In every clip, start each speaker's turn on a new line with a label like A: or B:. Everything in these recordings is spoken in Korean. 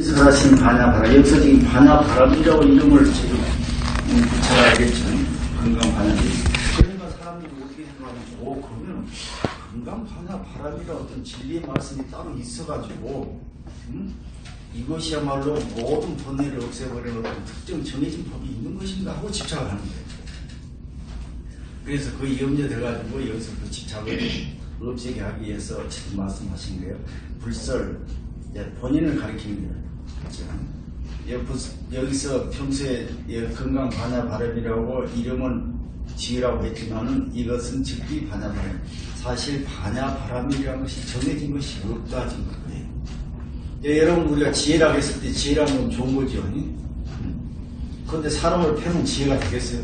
A: 사신 반야바람, 여기서 지금 반야바람이라고 이름을 지금 붙여야겠죠. 건강반야바람. 그러니까 사람들이 어떻게 생각하면, 그러면 건강반야바람이라 어떤 진리의 말씀이 따로 있어가지고, 이것이야말로 모든 번뇌를 없애버리는 어떤 특정 정해진 법이 있는 것인가 하고 집착을 하는 거예요. 그래서 그 염려에 들어가지고 여기서 그 집착을 없애게 하기 위해서 지금 말씀하신 거예요. 불설, 본인을 가리키는 거예요. 여기서 평소에 건강반야바람이라고 이름은 지으라고 했지만은 이것은 즉비 반야바람. 사실 반야바람이라는 것이 정해진 것이 없다 지금 거예요. 여러분 우리가 지혜라고 했을 때 지혜라는 건 좋은 거죠. 그런데 사람을 패는 지혜가 되겠어요?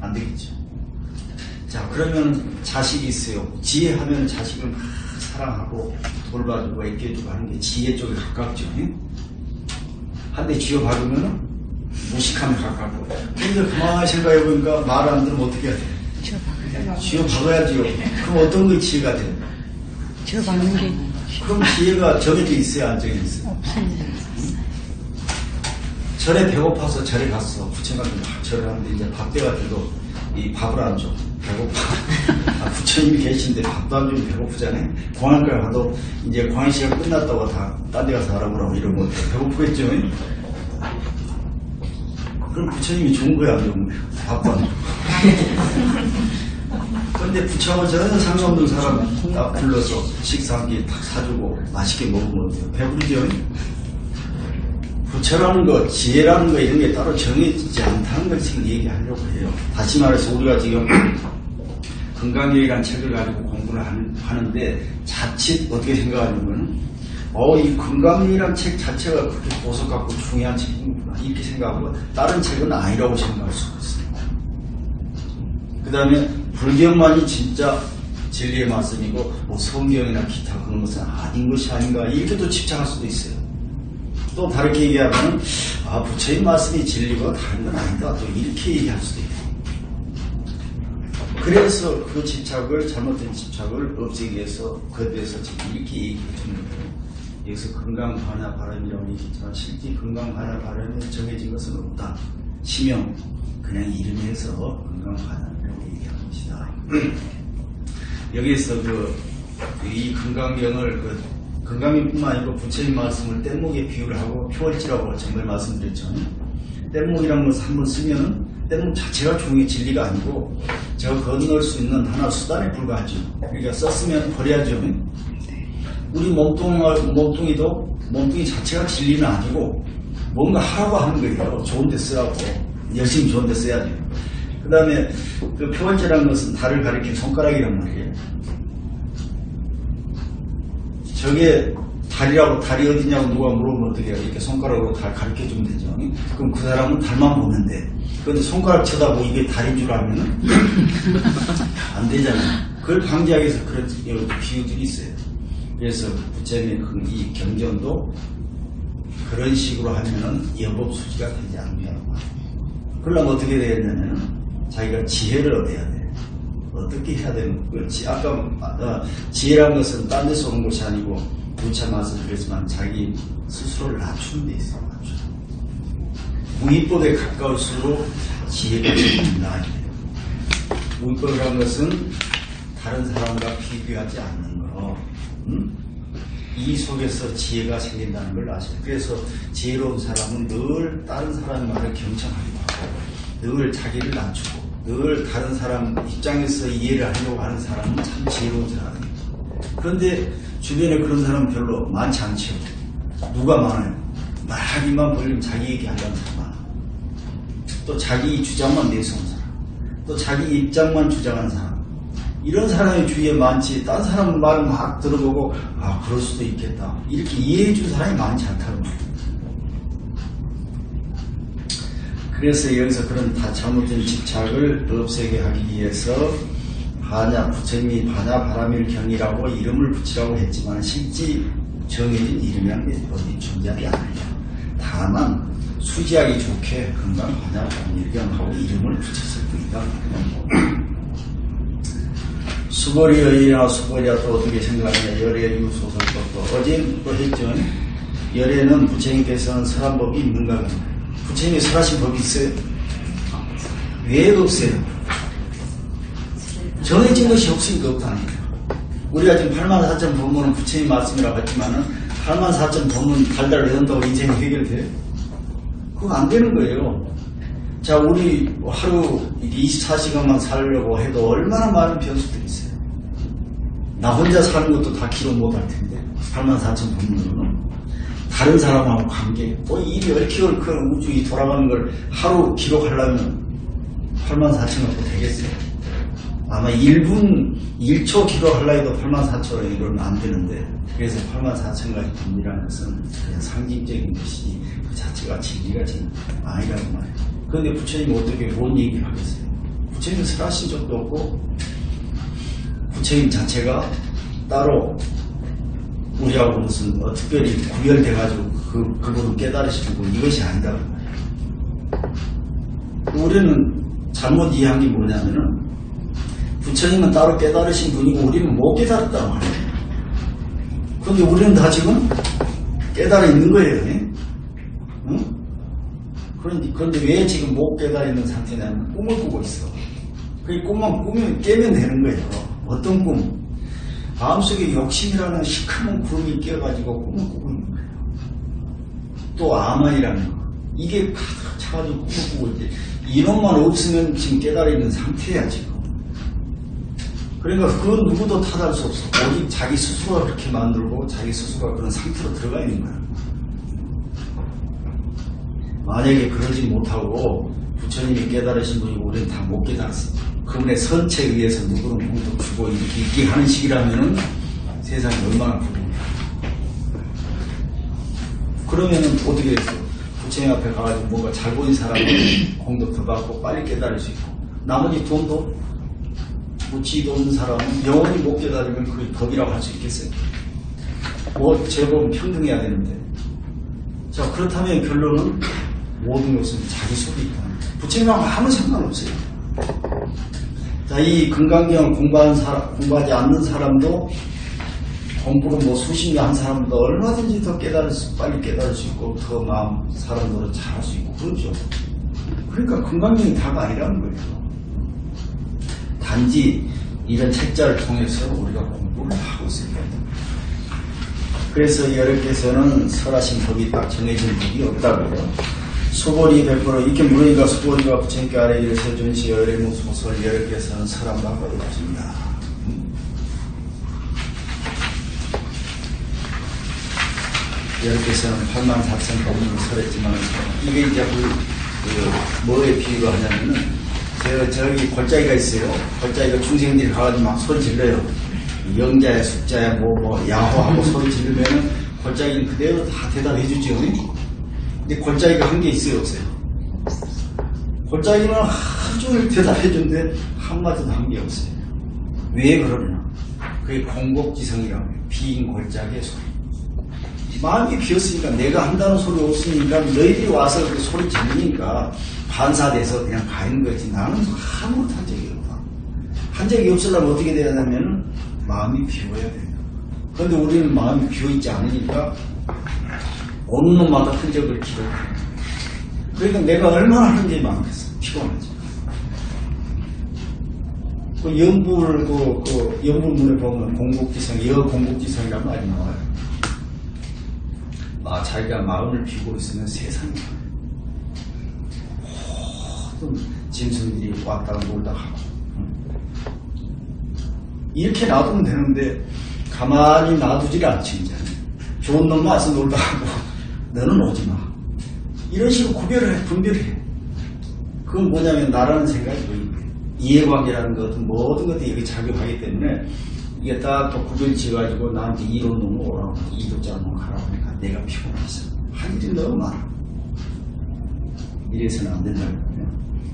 A: 안 되겠죠. 자, 그러면 자식이 있어요. 지혜하면 자식을 막 사랑하고 돌봐주고 애껴주고 하는 게 지혜 쪽에 가깝죠. 한대 쥐어박으면 무식함에 가깝고. 근데 가만히 생각해보니까 말 안 들으면 어떻게 해야 돼요? 쥐어박아야지요. 그럼 어떤 게 지혜가 돼요?
B: 쥐어박는 게.
A: 그럼 지혜가 정해져 있어요? 안 정해져 있어요? 절에 배고파서 절에 갔어. 부처님한테 절을 하는데 이제 밥 돼가지고 이 밥을 안 줘. 배고파. 부처님이 계신데 밥도 안 주면 배고프잖아요. 공항까지 가도 이제 광해 시간 끝났다고 다 딴 데 가서 알아보라고 이러면 배고프겠죠. 그럼 부처님이 좋은 거야, 안 좋은 거야? 밥도 안 줘. 그런데 부처하고 전혀 상관없는 사람 딱 불러서 식사 한 끼 딱 사주고 맛있게 먹으면 어때요? 배부르죠. 부처라는 거, 지혜라는 거 이런 게 따로 정해지지 않다는 걸 지금 얘기하려고 해요. 다시 말해서 우리가 지금 건강경이라는 책을 가지고 공부를 하는데 자칫 어떻게 생각하냐면 이 건강경이라는 책 자체가 그렇게 보석 같고 중요한 책이구나 이렇게 생각하고 다른 책은 아니라고 생각할 수가 있어요. 그 다음에 불경만이 진짜 진리의 말씀이고 뭐 성경이나 기타 그런 것은 아닌 것이 아닌가 이렇게도 집착할 수도 있어요. 또 다르게 얘기하면 부처의 말씀이 진리고 다른 건 아니다 또 이렇게 얘기할 수도 있고. 그래서 그 집착을 잘못된 집착을 없애기 위해서 그에 대해서 지금 이렇게 얘기해 주는 거예요. 여기서 건강반야바람이라고 얘기했지만 실제 건강반야바람이 정해진 것은 없다. 시명 그냥 이름에서 건강반야라고 얘기하는 것이다. 여기에서 이 건강경을 건강경뿐만 아니고 부처님 말씀을 뗏목에 비유를 하고 표월지라고 정말 말씀드렸죠. 뗏목이라는 것을 한번 쓰면은 뗏목 자체가 종의 진리가 아니고 제가 건널 수 있는 하나 수단에 불과하죠. 그러니까 썼으면 버려야죠. 우리 몸뚱이 자체가 진리는 아니고 뭔가 하라고 하는 거예요. 좋은 데 쓰라고. 열심히 좋은 데 써야죠. 그 다음에 그 표월지라는 것은 달을 가리킨 손가락이란 말이에요. 저게 달이 어디냐고 누가 물어보면 어떻게 해요? 이렇게 손가락으로 달 가르쳐주면 되죠. 그럼 그 사람은 달만 보면 돼. 그런데 손가락 쳐다보고 이게 달인 줄 알면 안 되잖아요. 그걸 방지하기 위해서 그런 비유들이 있어요. 그래서 부처님의 이 경전도 그런 식으로 하면은 여법수지가 되지 않는다고 합니다. 그러려면 어떻게 되겠냐면 자기가 지혜를 얻어야 돼요. 어떻게 해야 되는 거지? 아까 지혜라는 것은 딴 데서 오는 것이 아니고 부처 말씀드렸지만 자기 스스로를 낮추는 데 있어요. 무위법에 가까울수록 지혜가 생긴다. 무위법이라는 것은 다른 사람과 비교하지 않는 거. 이 속에서 지혜가 생긴다는 걸 아셔요. 그래서 지혜로운 사람은 늘 다른 사람 말을 경청하기도 하고 늘 자기를 낮추고 늘 다른 사람 입장에서 이해를 하려고 하는 사람은 참 지혜로운 사람이에요. 그런데 주변에 그런 사람은 별로 많지 않죠. 누가 많아요? 말하기만 벌리면 자기 얘기하려는 사람 많아. 또 자기 주장만 내세우는 사람. 또 자기 입장만 주장하는 사람. 이런 사람이 주위에 많지. 딴 사람 말을 막 들어보고 그럴 수도 있겠다. 이렇게 이해해 준 사람이 많지 않다는 거예요. 그래서 여기서 그런 다 잘못된 집착을 없애게 하기 위해서 부처님이 반야바람일 경이라고 이름을 붙이라고 했지만 실제 정해진 이름이라는 게 어디 존재하지 않아요. 다만 수지하기 좋게 건강 반야바람일 경하고 이름을 붙였을 뿐이다. 수거리의이나 수거리야 또 어떻게 생각하냐. 열의 유소설법도 어제 또 했죠. 열에는 부처님께서는 설한 법이 있는가? 부처님이 설하신 법이 있어요? 왜 없어요? 정해진 것이 없으니까 없다는 거예요. 우리가 지금 84,000 법문은 부처님 말씀이라고 했지만은 84,000 법문 달달 외운다고 인생이 해결돼요? 그거 안 되는 거예요. 자, 우리 하루 24시간만 살려고 해도 얼마나 많은 변수들이 있어요. 나 혼자 사는 것도 다 기록 못할 텐데 84,000 법문으로는 다른 사람하고 관계, 뭐 일이 얽히얽힌 우주에 돌아가는 걸 하루 기록하려면 84,000 갖고 되겠어요? 아마 1분, 1초 기록하려 해도 84,000원 이러면 안 되는데, 그래서 84,000가지 법이라는 것은 그냥 상징적인 것이 그 자체가 진리가 아니라고 말해요. 그런데 부처님이 어떻게 뭔 얘기를 하겠어요? 부처님은 설하신 적도 없고, 부처님 자체가 따로 우리하고 무슨 특별히 구별돼가지고 그분은 깨달으시고 이것이 아니다고 말해요. 우리는 잘못 이해한 게 뭐냐면은 부처님은 따로 깨달으신 분이고 우리는 못 깨달았단 말이에요. 그런데 우리는 다 지금 깨달아 있는 거예요. 응? 그런데 왜 지금 못 깨달아 있는 상태냐면 꿈을 꾸고 있어. 그 꿈만 깨면 되는 거예요. 어떤 꿈? 마음속에 욕심이라는 시커먼 구름이 끼어가지고 꿈을 꾸고 있는 거예요. 또 아만이라는 거. 이게 가득 차가지고 꿈을 꾸고 있지. 이놈만 없으면 지금 깨달아 있는 상태야, 지금. 그러니까 그건 누구도 탓할 수 없어. 오직 자기 스스로가 그렇게 만들고 자기 스스로가 그런 상태로 들어가 있는 거야. 만약에 그러지 못하고 부처님이 깨달으신 분이고 우리는 다 못 깨달았어. 그분의 선체에 의해서 누구는 공덕 주고 이렇게 있게 하는 식이라면은 세상이 얼마나 부러워요. 그러면은 어떻게 됐어? 부처님 앞에 가가지고 뭔가 잘 보인 사람은 공덕 더 받고 빨리 깨달을 수 있고, 나머지 돈도 뭐 지도 없는 사람은 영원히 못 깨달으면 그게 법이라고 할 수 있겠어요? 뭐 제법 평등해야 되는데. 자, 그렇다면 결론은 모든 것은 자기 속에 있다. 부처님하고 아무 상관없어요. 자, 이 금강경을 공부하지 않는 사람도 공부를 뭐 수십 년 한 사람도 얼마든지 더 빨리 깨달을 수 있고 더 마음 사람으로 잘할 수 있고 그렇죠. 그러니까 금강경이 다가 아니라는 거예요. 단지 이런 책자를 통해서 우리가 공부를 하고 있습니다. 그래서 여러분께서는 설하신 법이 딱 정해진 법이 없다고요. 소벌이 100% 이렇게 물으니까 소벌이가 부처님께 아래 일을 세준시 여래무 소설 여러분께서는 설한 바가 없습니다. 여러분께서는 84,000 법문을 설했지만 이게 이제 뭐에 비유가 하냐면은 저기 골짜기가 있어요. 골짜기가 중생들이 가가지고 막 소리 질러요. 영자야 숙자야 뭐 야호하고 소리 지르면은 골짜기는 그대로 다 대답해 주죠. 근데 골짜기가 한 게 있어요 없어요? 골짜기는 하루 종일 대답해 주는데 한마디도 한 게 없어요. 왜 그러나? 그게 공곡지성이라고 해요. 빈 골짜기의 소리. 마음이 비었으니까 내가 한다는 소리 없으니까 너희들이 와서 그 소리 지르니까 반사돼서 그냥 가 있는 거지. 나는 아무것도 한 적이 없다. 한 적이 없으려면 어떻게 돼야 되냐면 마음이 비워야 된다. 그런데 우리는 마음이 비어있지 않으니까 오는 놈마다 흔적을 기록해. 그러니까 내가 얼마나 하는 게 많겠어. 피곤하지. 그 연불문에 보면 공곡지성, 여공곡지성이라는 말이 나와요. 자기가 마음을 비우고 있으면 세상이 모든 짐승들이 왔다가 놀다 가고 이렇게 놔두면 되는데 가만히 놔두질 않지. 이제 좋은 놈 와서 놀다 가고 너는 오지 마. 이런 식으로 분별을 해. 그건 뭐냐면 나라는 생각이 보이는 거예요. 이해관계라는 것은 모든 것들이 여기 작용하기 때문에 이게 딱 또 구별 지어가지고 나한테 이런 놈 오라고 이도자 놈 가라고 하니까 내가 피곤해서 할 일이 너무 많아. 이래서는 안 된다는 거예요.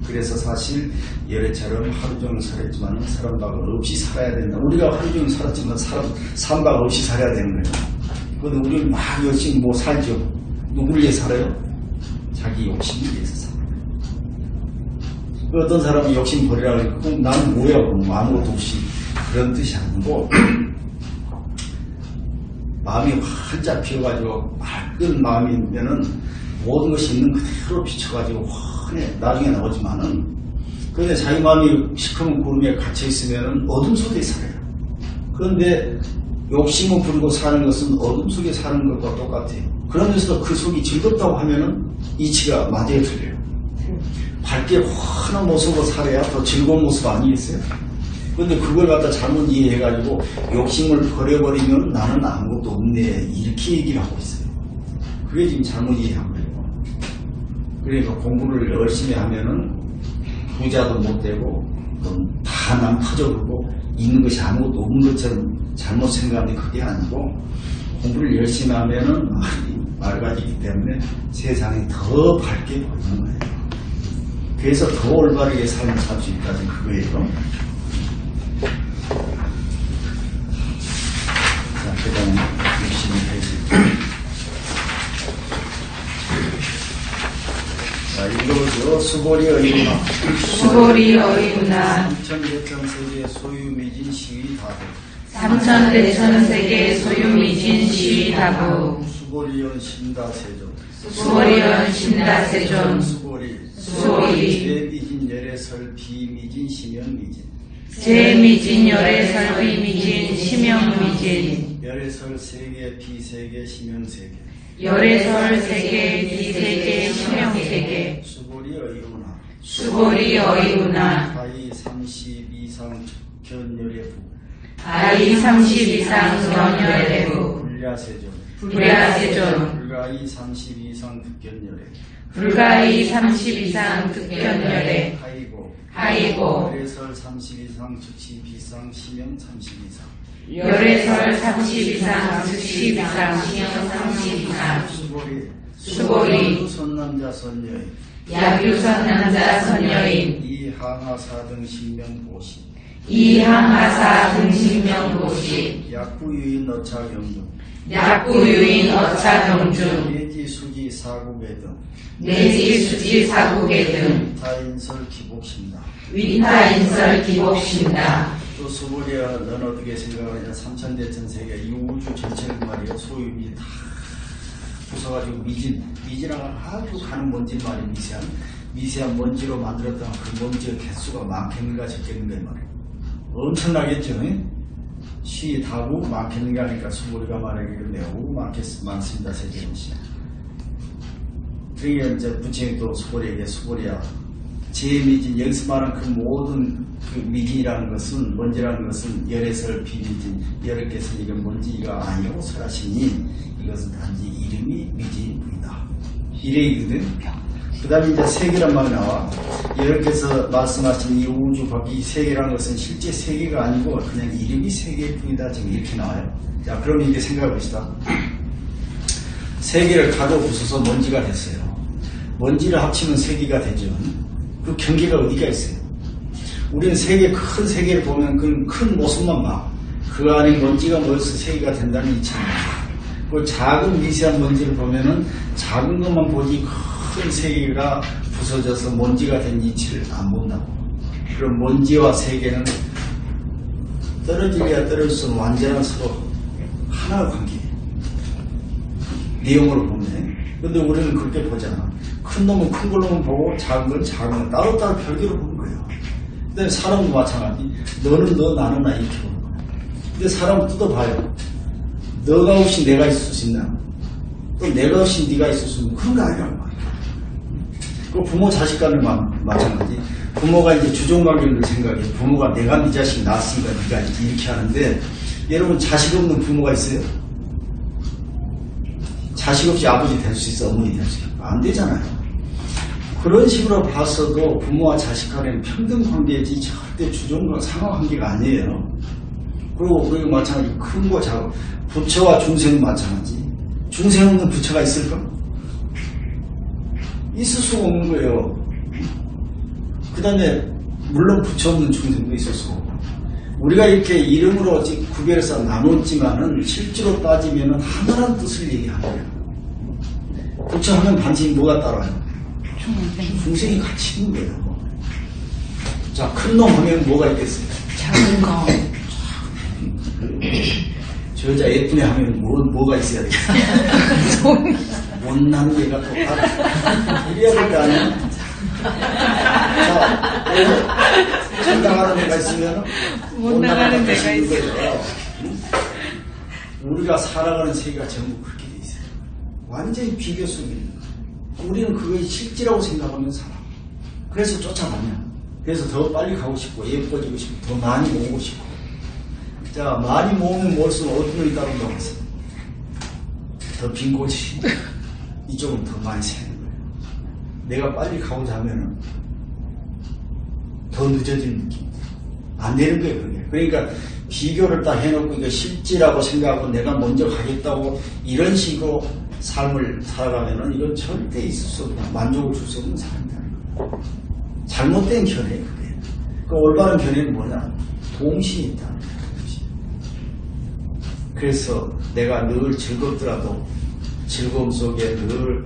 A: 그래서 사실 열애처럼 하루 종일 살았지만 사람박 없이 살아야 된다. 우리가 하루 종일 살았지만 사람박 없이 살아야 되는 거예요. 그런데 우리는 막 열심히 뭐 살죠. 누구를 위해 살아요? 자기 욕심을 위해서 살아요. 어떤 사람이 욕심 버리라고 하니까 그럼 나는 뭐야? 아무것도 없이. 그런 뜻이 아니고 마음이 활짝 피어가지고 맑은 마음이면은 모든 것이 있는 그대로 비춰가지고 환해 나중에 나오지만은 그런데 자기 마음이 시커먼 구름에 갇혀 있으면은 어둠 속에 살아요. 그런데 욕심을 부리고 사는 것은 어둠 속에 사는 것과 똑같아요. 그러면서도 그 속이 즐겁다고 하면은 이치가 맞아요, 틀려요. 밝게 환한 모습으로 살아야 더 즐거운 모습 아니겠어요? 그런데 그걸 갖다 잘못 이해해가지고 욕심을 버려버리면 나는 아무것도 없네 이렇게 얘기를 하고 있어요. 그게 지금 잘못 이해한 거예요. 그러니까 공부를 열심히 하면은 부자도 못 되고 다 남 터져버리고 있는 것이 아무것도 없는 것처럼 잘못 생각하는데 그게 아니고 공부를 열심히 하면은 맑아지기 때문에 세상이 더 밝게 보이는 거예요. 그래서 더 올바르게 삶을 살 수 있다는 그거예요. 자, 그 다음에 62페이지. 자, 읽어보죠. 수고리 어이구나.
C: 수고리 어이구나.
A: 삼천대천세계 소유미진 시위다부.
C: 삼천대천세계 소유미진 시위다부.
A: 수고리연 신다세존.
C: 수고리연 신다세존.
A: 수고리. 제미진 열애설 비미진 심연미진.
C: 제미진 열애설비미진 심영미진.
A: 열애설 세계 비세계 심연세계.
C: 열애설 세계 비세계 심영세계.
A: 수고리 어이구나.
C: 수고리 어이구나.
A: 아이 30 이상 견열애부.
C: 아이 30 이상 견열애부.
A: 불야세존.
C: 불야세존.
A: 불가이 30 이상 극견열애.
C: 불가이 30 이상 극견열애. 하이고.
A: 열애설 30 이상 즉시 비상 심형 30 이상.
C: 열애설 30 이상 즉시 비상 심형 30 이상. 수고리.
A: 야유선 남자 선여인.
C: 야유선 남자 선여인.
A: 이항하사 등 신명보시.
C: 이항하사 등 신명보시.
A: 약구유인 어차경중.
C: 약구유인 어차경중.
A: 내지수지 사국의 등.
C: 내지수지 사국의 등.
A: 위타인설 기복신다.
C: 위타인설 기복신다.
A: 또 수고리야 넌 어떻게 생각하냐. 삼천대천세계 이 우주 전체를 말이야 소유미 다 부숴가지고 미진하고 아주 가는 먼지 말이 미세한 먼지로 만들었던 그 먼지의 개수가 많겠는가 적겠는가 말이야. 엄청나겠죠. 시 다부 많겠는가 하니까 수고리가 말하기를 매우 많습니다. 세계시. 그러니까 이제 부처님이 또 수고리에게 수고리야 제미진 여기서 말한 그 모든 그 미진이라는 것은 먼지라는 것은 열애설 비미진 열애께서 이건 먼지가 아니고 설하시니 이것은 단지 이름이 미진뿐이다. 이래이거든. 그 다음에 이제 세계란 말이 나와. 열애께서 말씀하신 이 우주 밖이 세계라는 것은 실제 세계가 아니고 그냥 이름이 세계일 뿐이다. 지금 이렇게 나와요. 자, 그럼 이렇게 생각해 봅시다. 세계를 가도 부숴서 먼지가 됐어요. 먼지를 합치면 세계가 되죠. 그 경계가 어디가 있어요? 우리는 큰 세계를 보면 그 큰 모습만 봐. 그 안에 먼지가 모여서 세계가 된다는 이치입니다. 그 작은 미세한 먼지를 보면은 작은 것만 보지 큰 세계가 부서져서 먼지가 된 이치를 안 본다고. 그럼 먼지와 세계는 떨어지려야 떨어질 수 없는 완전한 서로 하나의 관계예요. 내용으로 보면. 근데 우리는 그렇게 보잖아. 큰 놈은 큰 걸로만 보고 작은 건 작은 건 따로따로 별개로 보는 거예요. 근데 사람도 마찬가지. 너는 너, 나는 나 이렇게 보는 거예요. 근데 사람은 뜯어봐요. 너가 없이 내가 있을 수 있나? 또 내가 없이 네가 있을 수 있는 그런 거 아니란 말이야. 그 부모 자식 간에 마찬가지. 부모가 이제 주종관계를 생각해. 부모가 내가 네 자식 낳았으니까 네가 이렇게 하는데 여러분 자식 없는 부모가 있어요? 자식 없이 아버지 될 수 있어? 어머니 될 수 있어? 안 되잖아요. 그런 식으로 봤어도 부모와 자식 간에는 평등 관계지 절대 주종과 상하 관계가 아니에요. 그리고 우리가 마찬가지 큰 거 작은 부처와 중생은 마찬가지. 중생 없는 부처가 있을까? 있을 수가 없는 거예요. 그 다음에 물론 부처 없는 중생도 있을 수가 없고 우리가 이렇게 이름으로 구별해서 나눴지만은 실제로 따지면은 하나라는 뜻을 얘기하는 거예요. 부처 하면 반드시 뭐가 따라와요? 중생이 같이 있는 거예요. 자, 큰 놈 하면 뭐가 있겠어요?
B: 작은 거.
A: 저 여자 예쁘네 하면 뭐가 있어야 되겠어? 못난 얘가 똑같아. 이래야 될 거 아니야? 자, 잘 나가는 애가 있으면
B: 못 나가는 애가 있어.
A: 거예요. 우리가 살아가는 세계가 전부 그렇게 돼 있어요. 완전히 비교 속에 있는 거예요. 우리는 그것이 실제라고 생각하면 살아. 그래서 쫓아가냐. 그래서 더 빨리 가고 싶고 예뻐지고 싶고 더 많이 모으고 싶고. 자, 많이 모으면 모을수록 어떤 놈이 따른다고 했어요. 더 빈 곳이 이쪽은 더 많이 새는 거예요. 내가 빨리 가고자 하면은 더 늦어지는 느낌. 안 되는 거예요, 그게. 그러니까 비교를 딱 해놓고 이거 실지라고 생각하고 내가 먼저 가겠다고 이런 식으로 삶을 살아가면은 이건 절대 있을 수 없다. 만족을 줄 수 없는 사람이라는 거예요. 잘못된 견해예요, 그게. 그 올바른 견해는 뭐냐? 동심이 있다. 그래서 내가 늘 즐겁더라도 즐거움 속에 늘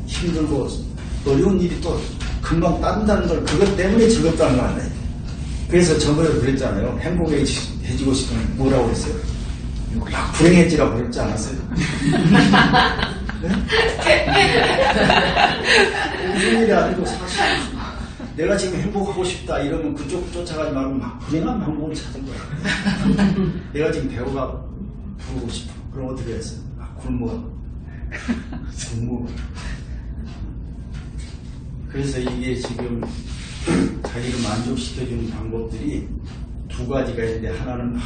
A: 힘들고 어려운 일이 또 금방 따른다는 걸 그것 때문에 즐겁다는 거 아니에요. 그래서 저번에도 그랬잖아요. 행복해지고 싶으면 뭐라고 그랬어요? 막 불행해지라고 그랬지 않았어요? 네? 무슨 일이 아니고 사실 내가 지금 행복하고 싶다 이러면 그쪽 쫓아가지 말고 막 불행한 방법을 찾은 거야. 내가 지금 배우가 부르고 싶어. 그럼 어떻게 했어요? 굶어. 그래서 이게 지금 자기를 만족시켜주는 방법들이 두 가지가 있는데 하나는 막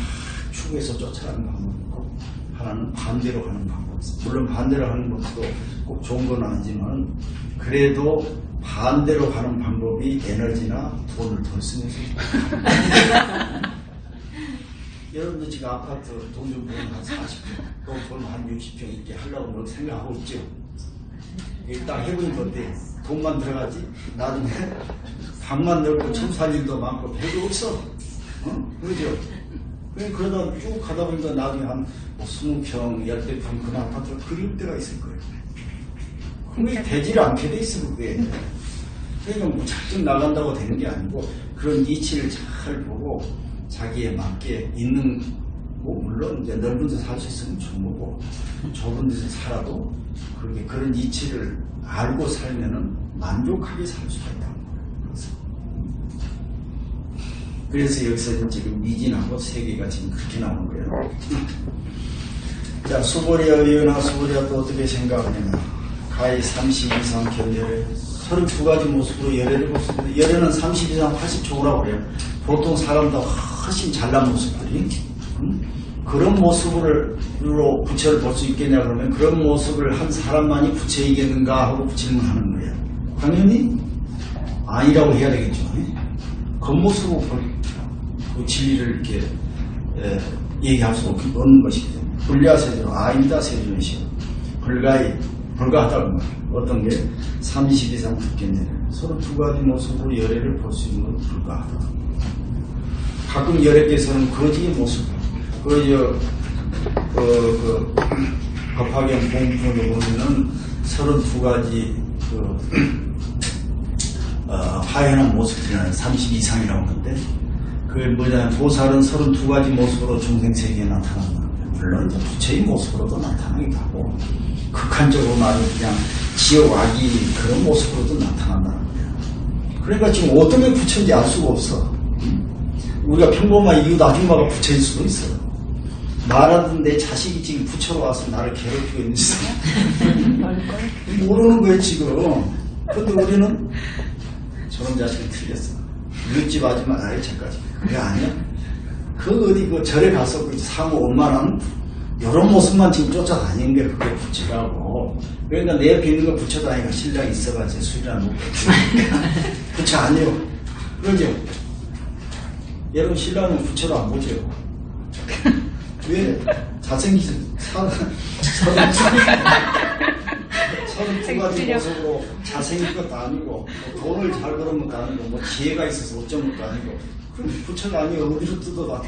A: 추구해서 쫓아가는 방법이고 하나는 반대로 가는 방법이 있어요. 물론 반대로 하는 것도 꼭 좋은 건 아니지만 그래도 반대로 가는 방법이 에너지나 돈을 덜 쓰면서 여러분도 지금 아파트 돈 좀 벌면 한 40평 또 벌면 한 60평 있게 하려고 생각하고 있죠. 딱 해보니까 어때? 돈만 들어가지 나중에 방만 넓고 첨살 일도 많고 별로 없어. 그러죠? 그러다 쭉 가다 보니까 나중에 한 20평, 10평 그런 아파트가 그리울 때가 있을 거예요. 그게 되지를 않게 돼 있어, 그게. 그러니까 무작정 나간다고 되는 게 아니고 그런 이치를 잘 보고 자기에 맞게 있는, 물론 이제 넓은 데서 살 수 있으면 좋은 거고 좁은 데서 살아도 그런 이치를 알고 살면은 만족하게 살 수가 있다는 거예요. 그래서 여기서 지금 미진하고 세계가 지금 그렇게 나오는 거예요. 자, 수보리아 의원과 수보리아 또 어떻게 생각하냐면 가히 30 이상 견열에 32가지 모습으로 열애를 보습니다. 열애는 30 이상 80초라고 그래요. 보통 사람도 훨씬 잘난 모습들이 그런 모습으로 부처를 볼 수 있겠냐 그러면 그런 모습을 한 사람만이 부처이겠는가 하고 질문하는 거예요. 당연히 아니라고 해야 되겠죠. 겉모습으로 그 진리를 이렇게 얘기할 수 없는 것이죠. 불야세조, 아니다 세존이시오. 불가하다고 말해요. 어떤 게 30 이상 붙겠네. 서로 두 가지 모습으로 열애를 볼 수 있는 건 불가하다. 가끔 열애께서는 거지의 모습을 법화경 공부를 보면은 32가지 하연한 모습이라는 30 이상이라고 하는데 그게 뭐냐면 보살은 32가지 모습으로 중생세계에 나타난다. 물론 이제 부처의 모습으로도 나타나기도 하고 극한적으로 말하면 그냥 지옥 악이 그런 모습으로도 나타난다는 거예요. 그러니까 지금 어떤 게 부처인지 알 수가 없어. 우리가 평범한 이웃 아줌마가 부처일 수도 있어요. 말하던 내 자식이 지금 부처로 와서 나를 괴롭히고 있는지 모르는 거예요 지금. 근데 우리는 저런 자식이 틀렸어. 이웃집 아줌마 나의 책까지 그게 아니야. 그 어디 그 절에 가서 그 사고 원만한 이런 모습만 지금 쫓아다니는 게 그게 부처라고. 그러니까 내 옆에 있는 거 부처도 아니고 신랑이 있어가지고 술이나 먹고 부처 아니에요. 그러죠? 여러분 신랑은 부처로 안 보죠? 왜? 잘생기지? 32가지 모습으로 잘생긴 것도 아니고 돈을 잘 벌은 것도 아니고 지혜가 있어서 어쩐 것도 아니고 그럼 부처가 아니고 어디로 뜯어봐도.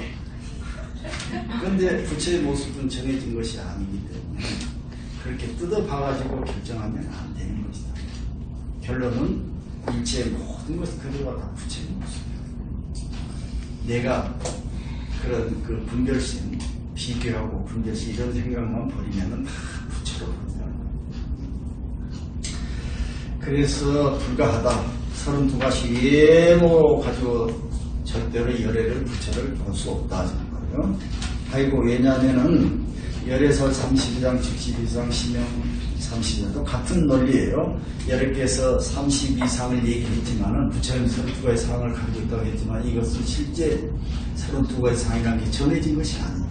A: 그런데 부처의 모습은 정해진 것이 아니기 때문에 그렇게 뜯어봐가지고 결정하면 안 되는 것이다. 결론은 일체의 모든 것이 그대로가 다 부처의 모습이에요. 내가 그런 그 분별심, 비교하고 분별시 이런 생각만 버리면은 다 부처로 가잖아. 그래서 불가하다. 32가지 외모 가지고 절대로 열애를 부처를 볼 수 없다 하는 거예요. 아이고 왜냐하면은 열애설 32장, 62장, 시명 32장도 같은 논리예요. 열애께서 32상을 얘기했지만은 부처는 32가지 상을 가지고 있다고 했지만 이것은 실제 32가지 상이라는 게 전해진 것이 아니에요.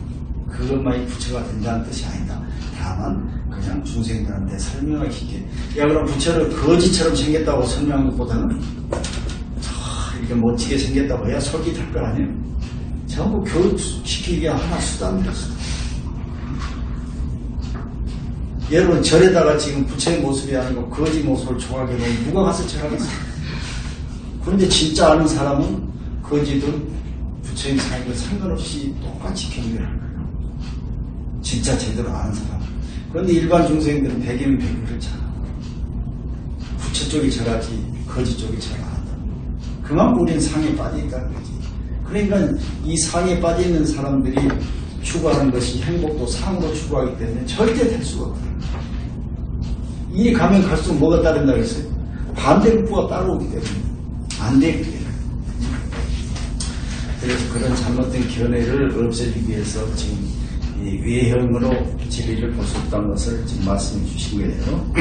A: 그것만이 부처가 된다는 뜻이 아니다. 다만 그냥 중생들한테 설명하기 쉽게. 야 그럼 부처를 거지처럼 생겼다고 설명한 것보다는 이렇게 멋지게 생겼다고 해야 솔깃할 거 아니에요. 전부 교육시키기 하나 수단이었어요. 여러분 절에다가 지금 부처의 모습이 아니고 거지 모습을 조각해 놓으면 누가 가서 절하겠어요. 그런데 진짜 아는 사람은 거지든 부처의 상이든 상관없이 똑같이 경배를 할 거예요. 진짜 제대로 아는 사람. 그런데 일반 중생들은 백이면 백을 잘 부처 쪽이 절하지 거지 쪽이 잘 안 한다. 그만큼 우리는 상에 빠져 있다는 거지. 그러니까 이 상에 빠져 있는 사람들이 추구하는 것이 행복도 상으로 추구하기 때문에 절대 될 수가 없다. 일이 가면 갈수록 뭐가 따른다고 했어요? 반대부가 따라오기 때문에 안 되기 때문에. 그래서 그런 잘못된 견해를 없애기 위해서 지금 이 외형으로 진리를 볼 수 없다는 것을 지금 말씀해 주신 거예요.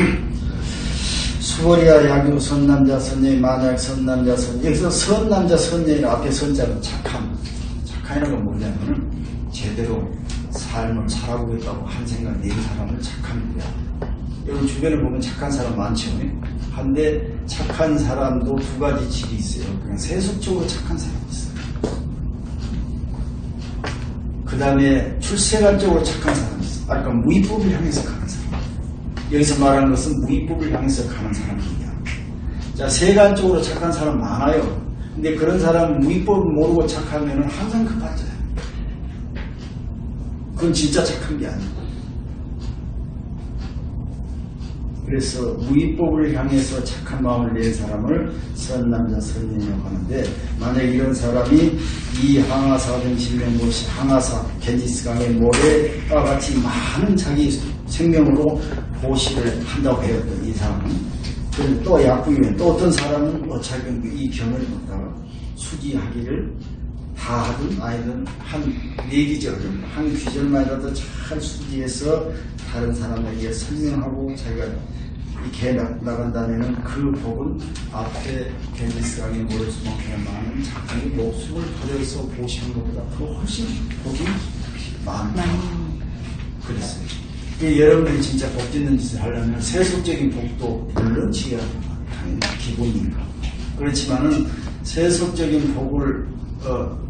A: 수월이야 야규 선남자 선녀 만약 선남자 선녀 여기서 선남자 선녀의 앞에 선자는 착함이라는 건 뭐냐면 제대로 삶을 살아보겠다고 한 생각 낸 사람을 착함이고요. 여러분 주변에 보면 착한 사람 많죠. 한데 착한 사람도 두 가지 질이 있어요. 그냥 세속적으로 착한 사람이 있어요. 그 다음에 출세관적으로 착한 사람이 있어요. 아까 무위법을 향해서 가는 사람. 여기서 말하는 것은 무위법을 향해서 가는 사람이냐. 자, 세간적으로 착한 사람 많아요. 근데 그런 사람 무위법을 모르고 착하면 항상 급하죠. 그건 진짜 착한 게 아니고. 그래서 무위법을 향해서 착한 마음을 낸 사람을 선남자 선녀라고 하는데 만약 이런 사람이 이 항아사 등신명보시 항아사 겐지스강의 모래와 같이 많은 자기 생명으로 보시를 한다고 해요. 이 사람은. 또 약국이면 또 어떤 사람은 어차피 이 경을 갖다가 수지하기를 다 하든 아니든 한 4기절, 한 귀절만이라도 잘 수지해서 다른 사람에게 설명하고 자기가 이렇게 나간다면 그 복은 앞에 겐지스강의 모래수만큼 많은 자기 목숨을 버려서 보시는 것보다 더 훨씬 복이 많다. 그랬어요. 여러분들이 진짜 복 짓는 짓을 하려면 세속적인 복도 물론 지어야 당연히 기본이니까. 그렇지만은 세속적인 복을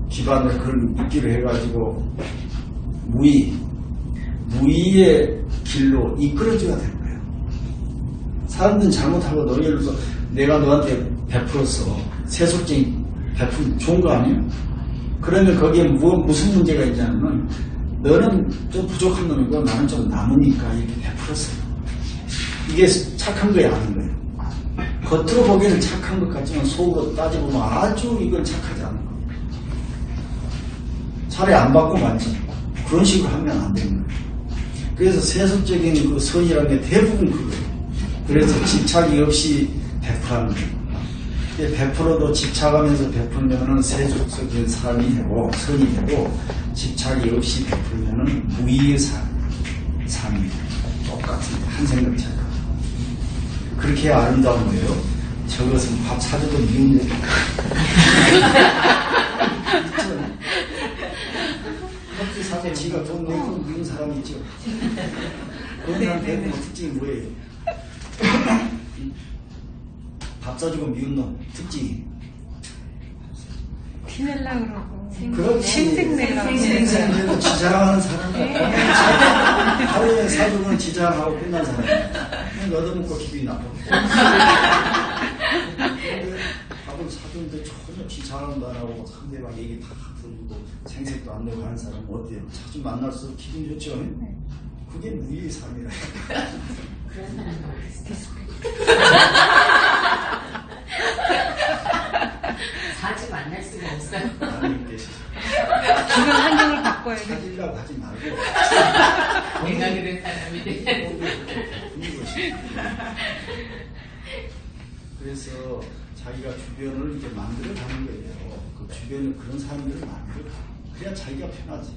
A: 기반으로 그걸 있기로 해가지고 무의의 길로 이끌어줘야 되는 거예요. 사람들은 잘못하고 예를 들어서 내가 너한테 베풀었어. 세속적인 베풀 좋은 거 아니에요? 그러면 거기에 무슨 문제가 있냐면 너는 좀 부족한 놈이고 나는 좀 남으니까 이렇게 베풀었어요. 이게 착한 거야 아닌 거예요. 겉으로 보기에는 착한 것 같지만 속으로 따져보면 아주 이건 착하지 않은 거예요. 차라리 안 받고 말지. 그런 식으로 하면 안 되는 거예요. 그래서 세속적인 그 선이라는 게 대부분 그거예요. 그래서 집착이 없이 베풀하는 거예요. 베풀어도 집착하면서 베풀면은 세속적인 삶이 되고 선이 되고 집착이 없이 베풀면은 무의의 삶이 되고 똑같은 한 생각 차이. 그렇게 아름다운 거예요. 저것은 밥 사줘도 미운데. 커피 사서 지가 돈 내고 미운 사람이 있죠. 그런 사람한테 특징이 뭐예요? 밥 사주고 미운 놈 특징이
B: 티내려고 그러고
A: 그렇지.
B: 신생내려고
A: 생생내고 지장하는 사람 하루에 사주고는 지장하고 끝난 사람 그냥 얻어먹고 기분이 나쁘고 밥을 사주는데 전혀 지장도 안 하고 상대방 얘기 다 들고 생색도 안 내고 하는 사람은 어때요? 자주 만날수록 기분이 좋죠? 그게 무의의 삶이라.
C: 그런 사람은 자주 만날 수가 없어요.
B: 주변 환경을 바꿔야 돼.
A: 사귀려고 하지 말고 그래서 자기가 주변을 이제 만들어 가는 거예요. 그 주변에 그런 사람들을 만들어 가. 그래야 자기가 편하지.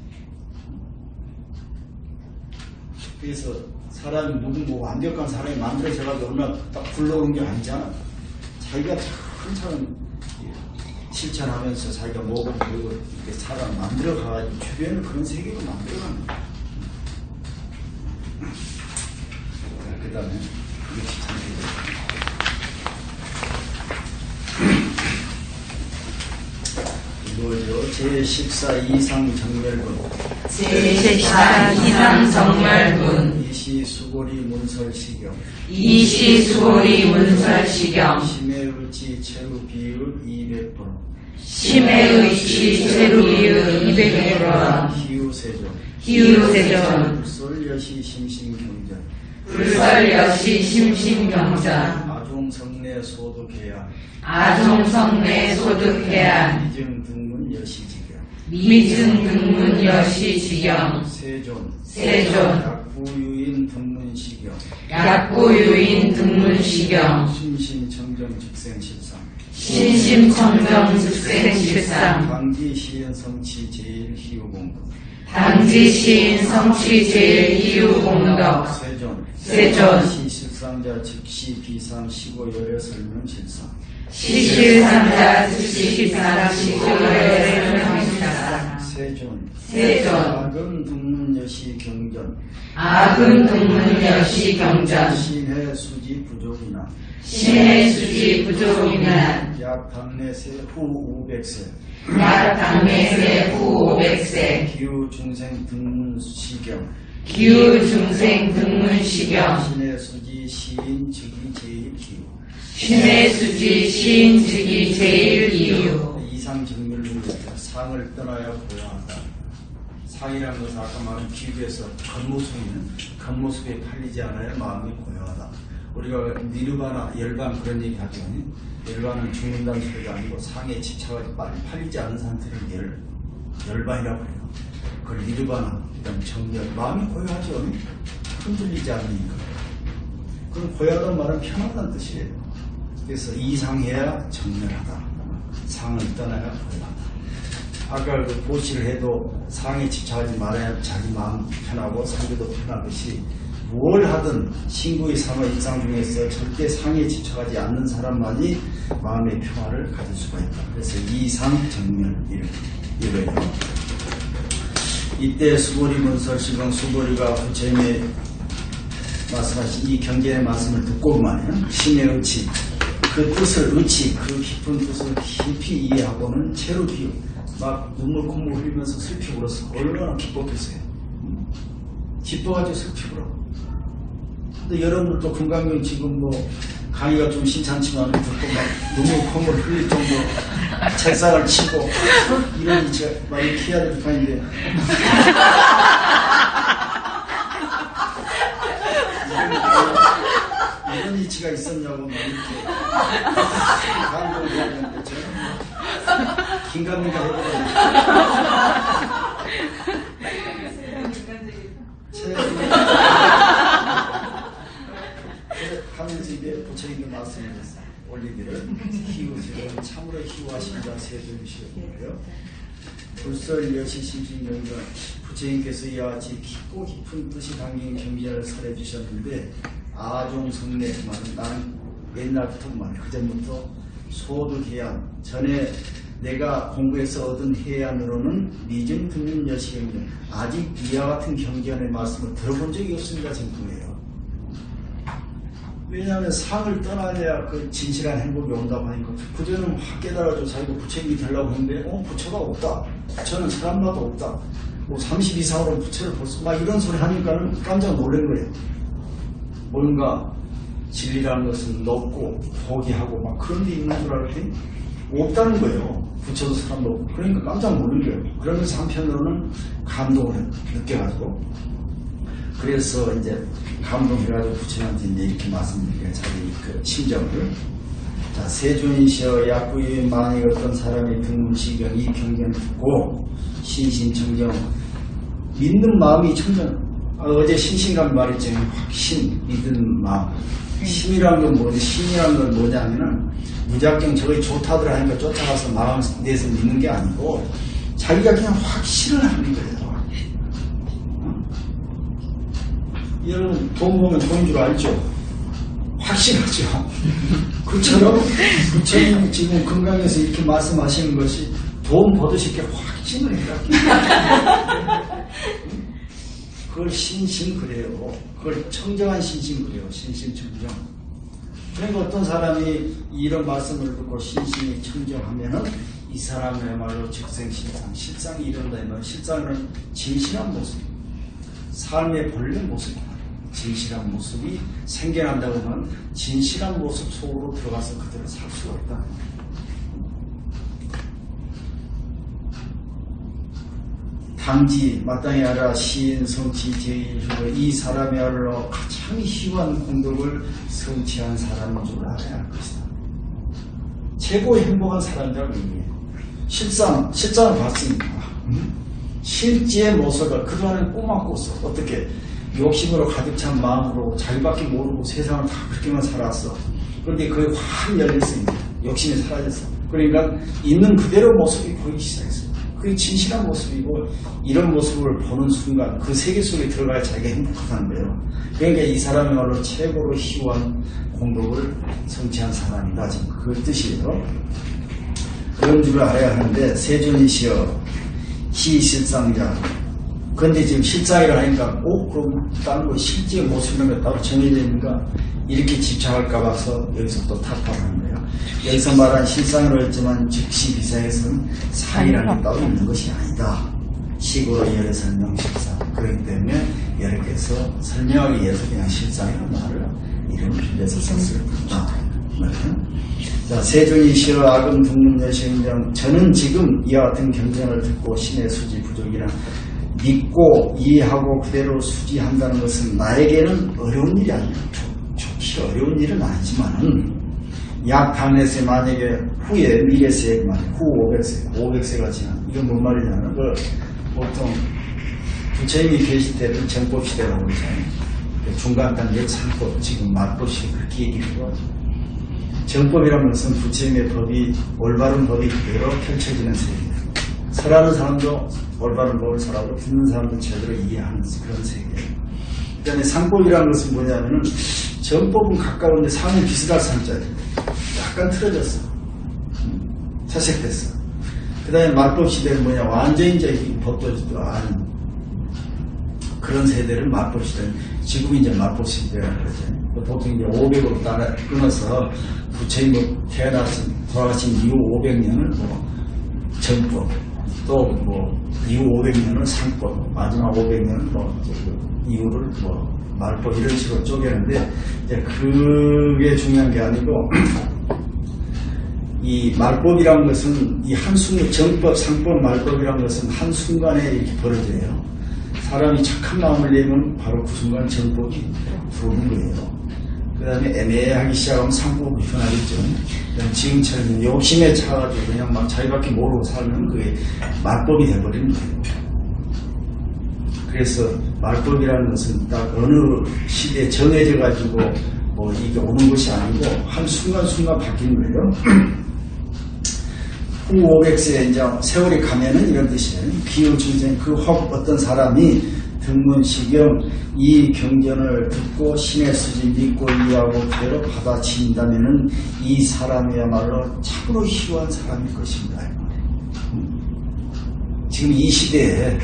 A: 그래서 사람이 누구 완벽한 사람이 만들어져가지고 어느 날 딱 굴러오는 게 아니잖아. 자기가 차근차근 실천하면서 자기가 뭐고 이렇게 사람 만들어가가지고 주변을 그런 세계로 만들어가는 거야. 그 다음에 이거죠. 제14 이상 정멸군.
C: 제14 이상 정멸군.
A: 이시수고리 문설시경.
C: 이시수고리 문설시경.
A: 심해의치 체루비율 200번.
C: 심해의치 체루비율 200번.
A: 희우세조.
C: 희우세전.
A: 불설여시 심신경전.
C: 불설여시 심신경전.
A: 아종성내 소득해야.
C: 아종성내 소득해야.
A: 미증등문 여시지경.
C: 미증등문 여시지경.
A: 세존.
C: 세존.
A: 약부유인 등문시경.
C: 약구유인 등문시경.
A: 심신청정 즉생실상.
C: 신심청정 즉생실상.
A: 당지시인 성취 제일희우공덕.
C: 당지시인 성취 제일희우공덕.
A: 세존.
C: 세존.
A: 시실상자 즉시 비상 시고열의 설명실상.
C: 시실상자 즉시 비상 시고열의 설명실상.
A: 세존.
C: 세존.
A: 악은 등문여시 경전.
C: 악은 등문여시 경전.
A: 신해 수지 부족이나.
C: 신의 수지 부족이나.
A: 약 당내세 후 500세.
C: 약 당내세 후 500세.
A: 기후 중생 등문시경.
C: 기후 중생 등문시경.
A: 신의 수지 시인 즉위 제일 기후.
C: 신의 수지 시인 즉위 제일 이유.
A: 이상 정멸로 상을 떠나야 고요하다. 상이라는 것은 아까 말한 비유에서 겉모습에 팔리지 않아야 마음이 고요하다. 우리가 니르바나 열반 그런 얘기 하죠. 열반은 죽는다는 소리가 아니고 상에 집착하지 빨리 팔리지 않은 상태를 열반이라고 해요. 그걸 니르바나 그다음 정멸 마음이 고요하죠. 흔들리지 않으니까. 그럼 고요하다는 말은 편하다는 뜻이에요. 그래서 이상해야 정멸하다. 상을 떠나야 고요하다. 아까 그 보시를 해도 상에 집착하지 말아야 자기 마음 편하고 상대도 편하듯이 뭘 하든 신구의 상의 일상 중에서 절대 상에 집착하지 않는 사람만이 마음의 평화를 가질 수가 있다. 그래서 이상정멸 이거예요. 이때 수고리 문설시경 수고리가 부처님의 말씀하신 이 경전의 말씀을 듣고 말이에요. 신의 의치 그 뜻을 그 깊은 뜻을 깊이 이해하고는 채로 비유 막 눈물 콧물 흘리면서 슬피 울었어. 얼마나 기뻤겠어요. 기뻐가지고 슬피 울어. 근데 여러분들도 금강경 지금 뭐 강의가 좀 신찮지만 듣고 막 눈물 콧물 흘릴 정도로 책상을 치고 이런 이치가 많이 피해야 될 판인데 이런 이치가 있었냐고 막 이렇게 감동을 하는데 저는 긴가민가 해버려요. 하면서 이게 부처님께 말씀을 올리기를 희우시고 참으로 희우하신 자 세존이시고요. 불설여시 심신경전 부처님께서 이와 같이 깊고 깊은 뜻이 담긴 경전을 설해 주셨는데 아종성내 말은 나는 옛날부터 그전부터 소득해안 전에 내가 공부해서 얻은 해안으로는 미증 듣는 여시경전 아직 이와 같은 경전의 말씀을 들어본 적이 없습니다. 정통이에요. 왜냐하면 상을 떠나야 그 진실한 행복이 온다고 하니까 그전에는 확 깨달아줘 자기가 부처님이 되려고 했는데 부처가 없다. 부처는 사람마다 없다. 뭐 30 이상으로 부처를 볼 수 막 이런 소리 하니까는 깜짝 놀란 거예요. 뭔가 진리라는 것은 높고 포기하고 막 그런 데 있는 줄 알았더니 없다는 거예요. 부처도 사람도 없고. 그러니까 깜짝 놀란 거예요. 그러면서 한편으로는 감동을 느껴가지고 그래서 이제 감동해가지고 부처님한테 이제 이렇게 말씀드리게 자기 그 심정을 자 세존이시여 약구유인 만약 어떤 사람이 등문시경 이 경전을 듣고 신신청정 믿는 마음이 청정 어제 신신감 말했잖아요. 확신 믿는 마음 신이란 건 뭐지? 신이란 건 뭐냐면은 무작정 저기 좋다들 하니까 쫓아가서 마음 내서 믿는 게 아니고 자기가 그냥 확신을 하는 거예요. 여러분 돈 보면 돈인 줄 알죠? 확신하죠. 그처럼 부처님 지금 건강에서 이렇게 말씀하시는 것이 돈 버듯이 이렇게 확신을 해라. 그걸 신심 그래요. 그걸 청정한 신심 그래요. 신심 청정. 그러니까 어떤 사람이 이런 말씀을 듣고 신심이 청정하면은 이 사람이야말로 즉생실상, 실상이 이런다 면 실상은 진실한 모습, 삶의 본래 모습이다. 진실한 모습이 생겨난다고 하면 진실한 모습 속으로 들어가서 그대로 살 수가 없다. 당지 마땅히 알아 시인 성취 제일효 이 사람이야말로 가장 희귀한 공덕을 성취한 사람인 줄 알아야 할 것이다. 최고의 행복한 사람이라고 얘기해요. 실상을 봤으니까 실제의 모습을 그동안은 꿈꿔꿨어. 어떻게 욕심으로 가득 찬 마음으로 자기밖에 모르고 세상을 다 그렇게만 살았어. 그런데 그게 확 열렸습니다. 욕심이 사라졌어. 그러니까 있는 그대로 모습이 보이기 시작했어. 그게 진실한 모습이고 이런 모습을 보는 순간 그 세계 속에 들어가야 자기가 행복하다는 거예요. 그러니까 이 사람이야말로 최고로 희귀한 공덕을 성취한 사람이다. 지금 그 뜻이에요. 그런 줄을 알아야 하는데 세존이시여 희실상자. 그런데 지금 실상이라 하니까 그럼 다른 거 실제 모습이라는 게 따로 정해져 있는가 이렇게 집착할까 봐서 여기서 또 탓하는 거예요. 여기서 말한 실상으로 했지만 즉시 비사에서는 상이라는 게 따로 있는 것이 아니다. 식으로 열의 설명 실상. 그렇기 때문에 여러 개서 설명하기 위해서 그냥 실상이라는 말을 이름을 빌려서 썼을 뿐이다. 자, 세존이시여 악음 등문여시행정. 저는 지금 이와 같은 경전을 듣고 신의 수지 부족이나 믿고 이해하고 그대로 수지한다는 것은 나에게는 어려운 일이 아니에요. 좋지 어려운 일은 아니지만은 약 당내세 만약에 후에 미래세 만약 후 500세가 지난 이건 뭔 말이냐면 보통 부처님이 계실 때는 정법시대라고 그러잖아요. 중간 단계 상법 지금 말법시 그렇게 얘기해요. 정법이라는 것은 부처님의 법이 올바른 법이 그대로 펼쳐지는 세계입니다. 설하는 사람도 올바른 법을 설하고 듣는 사람도 제대로 이해하는 그런 세계예요. 그 다음에 상법이라는 것은 뭐냐면은 정법은 가까운데 상은 비슷할 상자예요. 약간 틀어졌어. 퇴색됐어. 그 다음에 말법 시대는 뭐냐 완전히 이제 법도 아닌 그런 세대를 말법 시대. 지금이 이제 말법 시대라고 그러죠. 보통 이제 500으로 따라 끊어서 부처님 태어나서 돌아가신 이후 500년을 뭐 정법, 또 뭐 이후 500년은 상법, 마지막 500년은 뭐 이후를 뭐 말법 이런 식으로 쪼개는데 이제 그게 중요한 게 아니고 이 말법이라는 것은 이 한순간 정법, 상법, 말법이라는 것은 한순간에 이렇게 벌어져요. 사람이 착한 마음을 내면 바로 그 순간 정법이 들어오는 거예요. 그 다음에 애매하기 시작하면 상법이 변하겠죠. 지금처럼 욕심에 차가지고 그냥 막 자기밖에 모르고 살면 그게 말법이 돼버리는 거예요. 그래서 말법이라는 것은 딱 어느 시대에 정해져 가지고 뭐 이게 오는 것이 아니고 한 순간순간 바뀌는 거예요. 후 500세에 이제 세월이 가면은 이런 뜻이에요. 기후중생 그 어떤 사람이 등문시경 이 경전을 듣고 신의 수지 믿고 이해하고 그대로 받아친다면은 이 사람이야말로 참으로 희귀한 사람일 것입니다. 지금 이 시대에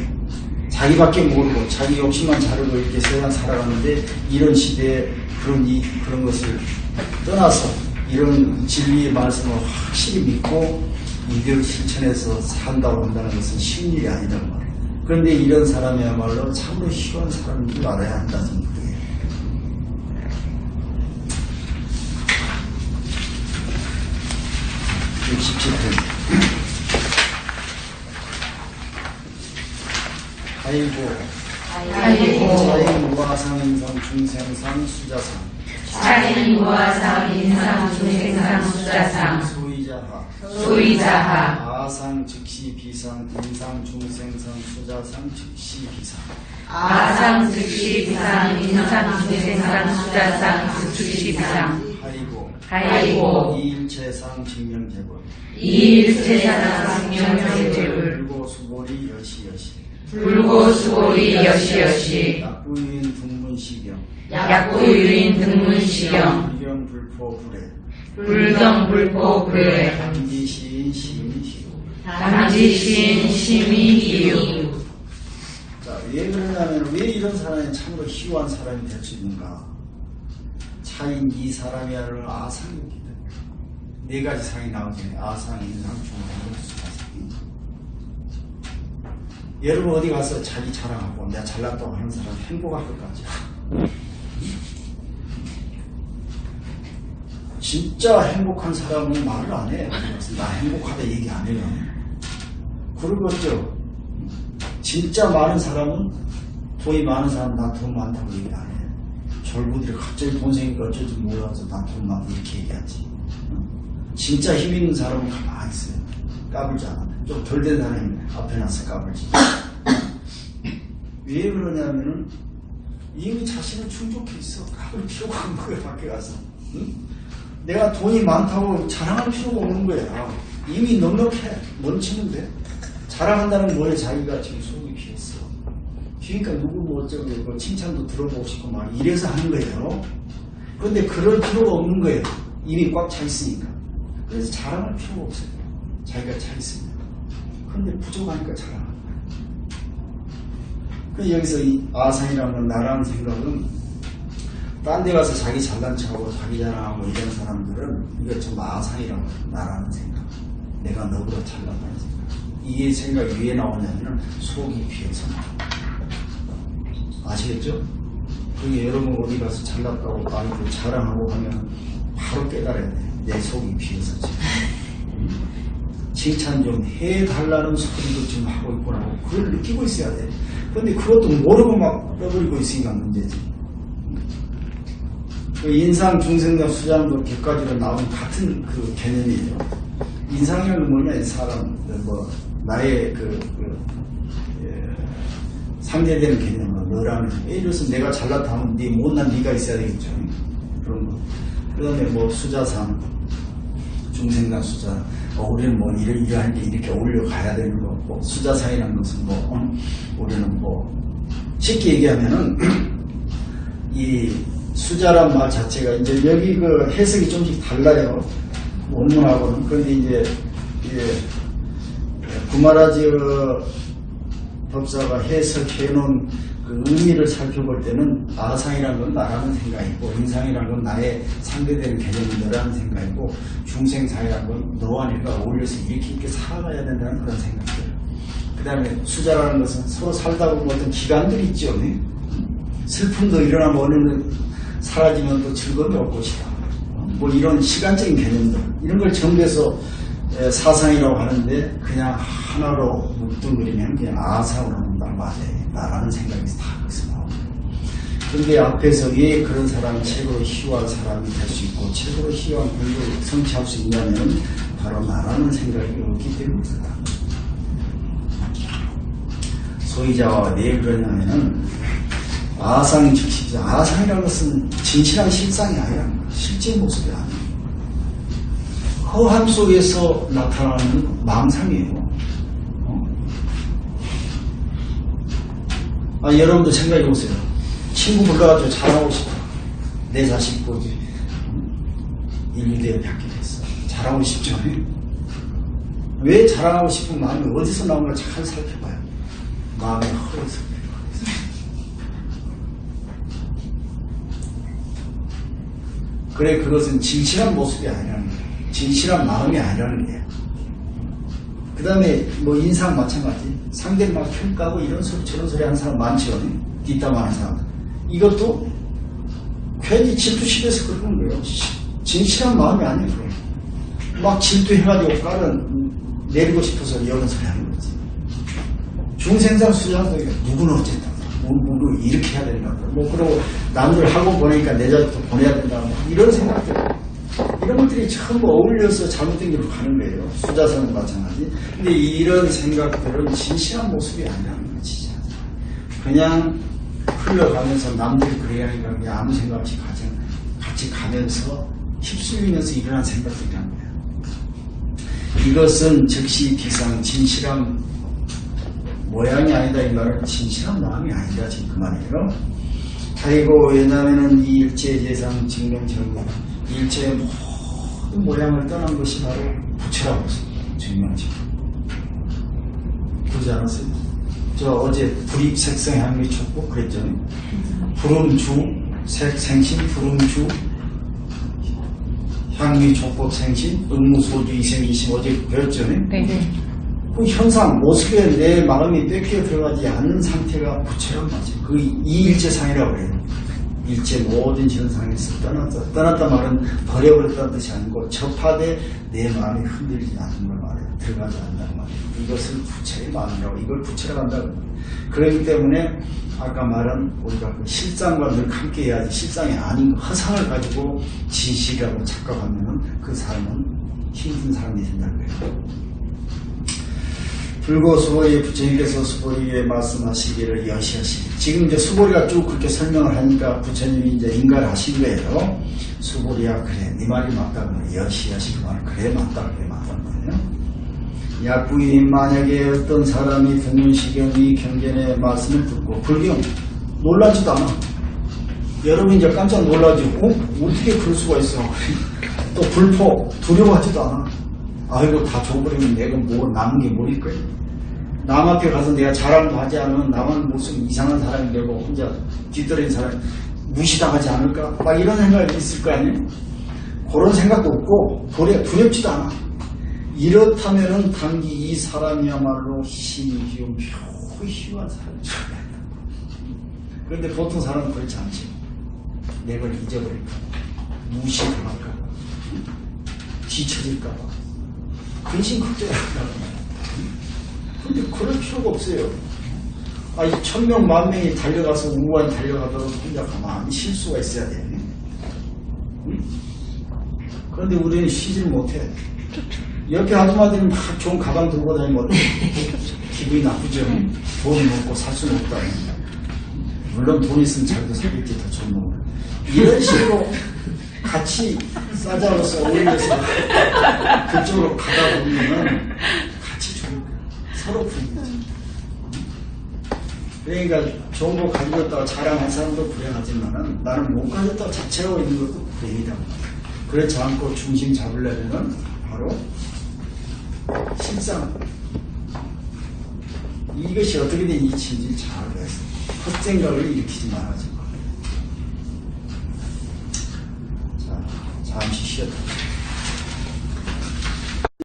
A: 자기밖에 모르고 자기 욕심만 자르고 이렇게 세상 살아가는데 이런 시대에 그런 것을 떠나서 이런 진리의 말씀을 확실히 믿고 이대로 실천해서 산다고 한다는 것은 쉬운 일이 아니란 말이에요. 그런데 이런 사람이야말로 참으로 희귀한 사람인 줄 알아야 한다는 거예요. 네. 67편. 아이고 자인무아상 인상 중생상 수자상
C: 자인무아상 인상 중생상 수자상 소이자하
A: 아상 즉시 비상 이상 인상 중생상 수자상 즉시 비상.
C: 아상 즉시 비상 인상 중생상 수자상 즉시 비상 하이고
A: 이일체상 증명제불
C: 이일체상 증명제불
A: 불고수보리 여시여시
C: 불고수보리 여시여시
A: 약부유인 등문시경
C: 약구유인 등문시경
A: 불경불포불에
C: 불경불포불에
A: 당지시인 시민시우.
C: 당지신 심의이유.
A: 자, 왜 그러냐면 왜 이런 사람이 참으로 희유한 사람이 될 수 있는가? 차인 이 사람이 하는 아상이기 때문에 네 가지 상이 나오잖아요. 아상, 인상, 중상, 수상. 여러분 어디 가서 자기 자랑하고 내가 잘났다고 하는 사람 행복할 것 같죠? 진짜 행복한 사람은 말을 안 해. 나 행복하다 얘기 안 해요. 그러겠죠. 진짜 많은 사람은 돈이 많은 사람 나 돈 많다고 얘기 안 해. 절부들이 갑자기 돈 생기니까 어쩔지 몰라서 나 돈 많다 이렇게 얘기하지. 진짜 힘 있는 사람은 가만히 있어요. 까불지 않아. 좀 덜 된 사람이 앞에 나서 까불지. 왜 그러냐면은 이미 자신은 충족해 있어. 까불 필요가 없는 거야. 밖에 가서. 응? 내가 돈이 많다고 자랑할 필요가 없는 거야. 이미 넉넉해. 넘치는데. 자랑한다는 뭐에 자기가 지금 속이 비었어. 그러니까 누구 뭐 어쩌고 뭐 칭찬도 들어보고 싶고 막 이래서 하는 거예요. 그런데 그럴 필요가 없는 거예요. 이미 꽉 차 있으니까. 그래서 자랑할 필요가 없어요. 자기가 차 있으니까. 그런데 부족하니까 자랑하는 거예요. 그래서 여기서 이 아상이라는 건 나라는 생각은 딴 데 가서 자기 잘난 척하고 자기 자랑하고 이런 사람들은 이거 좀 아상이라고 나라는 생각. 내가 너보다 잘났다는 생각. 이 생각이 왜 나오냐면 속이 비어서 아시겠죠? 그게 여러분 어디 가서 잘났다고 말고 자랑하고 하면 바로 깨달아야 돼. 내 속이 비어서지. 칭찬 좀 해달라는 소리도 좀 하고 있구나 하고 그걸 느끼고 있어야 돼. 그런데 그것도 모르고 막 떠들고 있으니까 문제지. 그 인상, 중생과 수장도 객가지로 나온 같은 그 개념이에요. 인상이라는 건 뭐냐, 사람, 뭐, 나의 상대되는 개념은 너라는. 예를 들어서 내가 잘났다면 네 못난 네가 있어야 되겠죠. 그런 거. 그 다음에 뭐 수자상, 중생과 수자. 우리는 뭐 이러한 게 이렇게 올려가야 되는 거. 뭐 수자상이라는 것은 뭐, 우리는 뭐, 쉽게 얘기하면은, 이 수자란 말 자체가 이제 여기 그 해석이 좀씩 달라요. 원문하고는. 그런데 이제, 구마라지 법사가 해석해 놓은 그 의미를 살펴볼 때는 아상이라는 건 나라는 생각이고, 인상이라는 건 나의 상대되는 개념이 너라는 생각이고, 중생사이라는 건 너와 내가 어울려서 이렇게 살아가야 된다는 그런 생각들. 그 다음에 수자라는 것은 서로 살다 보면 어떤 기간들이 있죠. 네? 슬픔도 일어나면 어느 사라지면 또 즐거움이 올 것이다. 뭐 이런 시간적인 개념들, 이런 걸 정리해서 사상이라고 하는데 그냥 하나로 뭉뚱그리면 그냥 아상으로 한다. 맞아요. 나라는 생각이 다 거기서 나옵니다. 그런데 앞에서 왜 그런 사람이 최고로 희유한 사람이 될 수 있고 최고로 희유한 권력을 성취할 수 있냐면 바로 나라는 생각이 없기 때문이다. 소위자와 왜 그러냐면은 아상 즉시 아상이라는 것은 진실한 실상이 아니라 실제 모습이 아니에요. 허함 속에서 나타나는 망상이에요. 여러분도 생각해 보세요. 친구 불러가지고 자랑하고 싶어. 내 자식 보지. 인류대에 받게 됐어. 자랑하고 싶죠. 왜 자랑하고 싶은 마음이 어디서 나오는가 잘 살펴봐요. 마음의 허에서. 그래, 그것은 진실한 모습이 아니라는 거예요. 진실한 마음이 아니라는 거예요. 그 다음에 뭐 인상 마찬가지. 상대를 막 평가하고 이런 소리 저런 소리 하는 사람 많죠. 뒷담화하는 사람. 이것도 괜히 질투심에서 그러는 거예요. 진실한 마음이 아니에요. 막 질투해가지고 깔은 내리고 싶어서 이런 소리 하는 거지. 중생상 수장도 누구는 어쨌다. 뭐 이렇게 해야 된다. 뭐 그러고 남들 학원 보내니까 내 자식도 보내야 된다. 뭐 이런 생각들. 이런 걸 것들이 전부 어울려서 잘못된 길로 가는 거예요. 수자성도 마찬가지. 근데 이런 생각들은 진실한 모습이 아니라는 거지. 그냥 흘러가면서 남들이 그래야 하니까 그냥 아무 생각 없이 같이 가면서 휩쓸리면서 일어난 생각들이란 거예요. 이것은 즉시 비상 진실한 모양이 아니다. 이 말은 진실한 마음이 아니다. 지금 그 말이에요. 아이고, 왜냐하면 이 일체재상 증명정보, 일체의 모든 모양을 떠난 것이 바로 부처라고 증명지. 그러지 않았어요? 저 어제 불입 색성 향미 촉복 그랬잖아요. 불음주 색생신 불음주 향미 촉복 생신 음무소주 이생이심 어제 배웠잖아요.
C: 네.
A: 그 현상 모습에 내 마음이 뺏겨 들어가지 않는 상태가 부처란 말이죠. 그 이일체상이라고 해요. 일체 모든 현상에서 떠났다 말은 버려버렸다는 뜻이 아니고 접하되 내 마음이 흔들리지 않는 걸 말해요. 들어가지 않는다는 말이에요. 이것을 부처의 마음이라고, 이걸 부처라고 한다고 합니다. 그렇기 때문에 아까 말한 우리가 그 실상과 늘 함께 해야지, 실상이 아닌 허상을 가지고 진실이라고 착각하면 그 사람은 힘든 사람이 된다는 거예요. 불고 수보리 부처님께서 수보리에 말씀하시기를 여시하시기. 지금 이제 수보리가 쭉 그렇게 설명을 하니까 부처님이 이제 인가를 하신 거예요. 수보리야, 그래, 네 말이 맞다고. 여시하시기 말, 그래, 맞다, 그래, 맞다는 거예요. 약부인 만약에 어떤 사람이 등륜시경 이 경전의 말씀을 듣고 불경 놀라지도 않아. 여러분 이제 깜짝 놀라지. 어떻게 그럴 수가 있어. 또 불포 두려워하지도 않아. 아이고, 다 줘버리면 내가 뭐 남은 게 뭘 거야. 남 앞에 가서 내가 자랑도 하지 않으면 나만 무슨 이상한 사람이 되고 혼자 뒤떨어진 사람이 무시당하지 않을까? 막 이런 생각이 있을 거 아니에요? 그런 생각도 없고 두렵지도 않아. 이렇다면은 단기 이 사람이야말로 희귀한 표희한 사람이죠. 그런데 보통 사람은 그렇지 않지. 내가 잊어버릴까 봐, 무시당할까 봐, 뒤처질까 봐, 근심걱정할까 봐. 근데 그럴 필요가 없어요. 아니, 1000명, 10,000명이 달려가서 우한 달려가도록 혼자 가만히 쉴 수가 있어야 돼. 응? 그런데 우리는 쉬질 못해. 옆에 아줌마들이 막 좋은 가방 들고 다니면 기분이 나쁘죠. 돈 먹고 살 수는 없다. 물론 돈 있으면 자기도 사겠지, 더 좋은 놈을. 이런 식으로 같이 싸잡아서 어울려서 그쪽으로 가다 보면은 같이 좋은 거야. 서로 부딪히죠. 그러니까 좋은 거 가지고 있다가 자랑한 사람도 불행하지만은 나는 못 가졌다고 자책하고 있는 것도 불행이다. 그렇지 않고 중심 잡으려면은 바로 실상 이것이 어떻게 된 이치인지 잘 알아야 돼. 헛생각을 일으키지 말아야지. 자, 잠시 쉬었다.